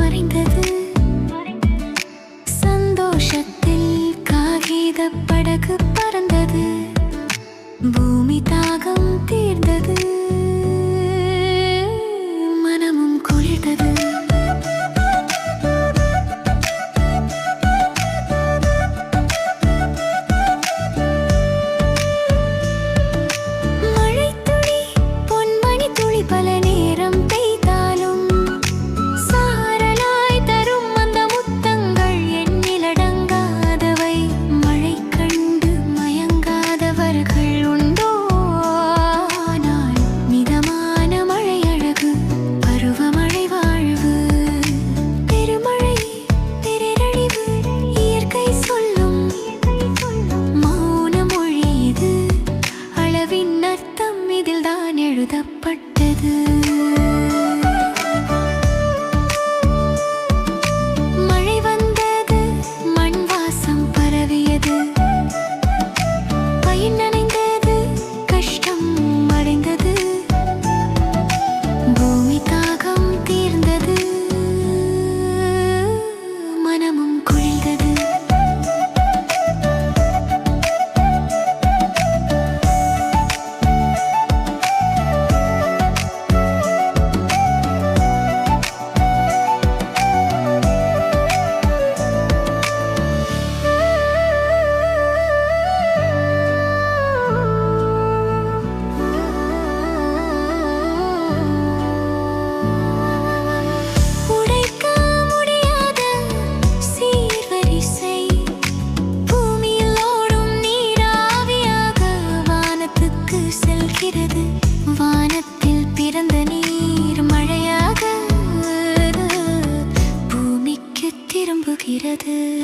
மறைந்தது. சந்தோஷத்தில் காகிதப் படகு பறந்தது. பூமி தாகம் தீர்ந்தது. மனமும் குளிர்ந்தது. பல நேரம் பெய்தாலும் சாரலாய் தரும் அந்த முத்தங்கள் எண்ணிலடங்காதவை. மழை கண்டு மயங்காதவர்கள் உண்டோ? ஆனால் மிதமான மழை அழகு, பருவமழை வாழ்வு. பெருமழை பேரழிவு இயற்கை சொல்லும் மௌன மொழி இது. அளவின் அர்த்தம் இதில்தான் எழுதப்பட்டது. மழை வந்தது, மண் வாசம் பரவியது. பயிர் நனைந்தது, கஷ்டம் மறைந்தது. பூமி தாகம் தீர்ந்தது. மனமும் குளிர்ந்தது. வானத்தில் பிறந்த நீர் மழையாக பூமிக்கு திரும்புகிறது.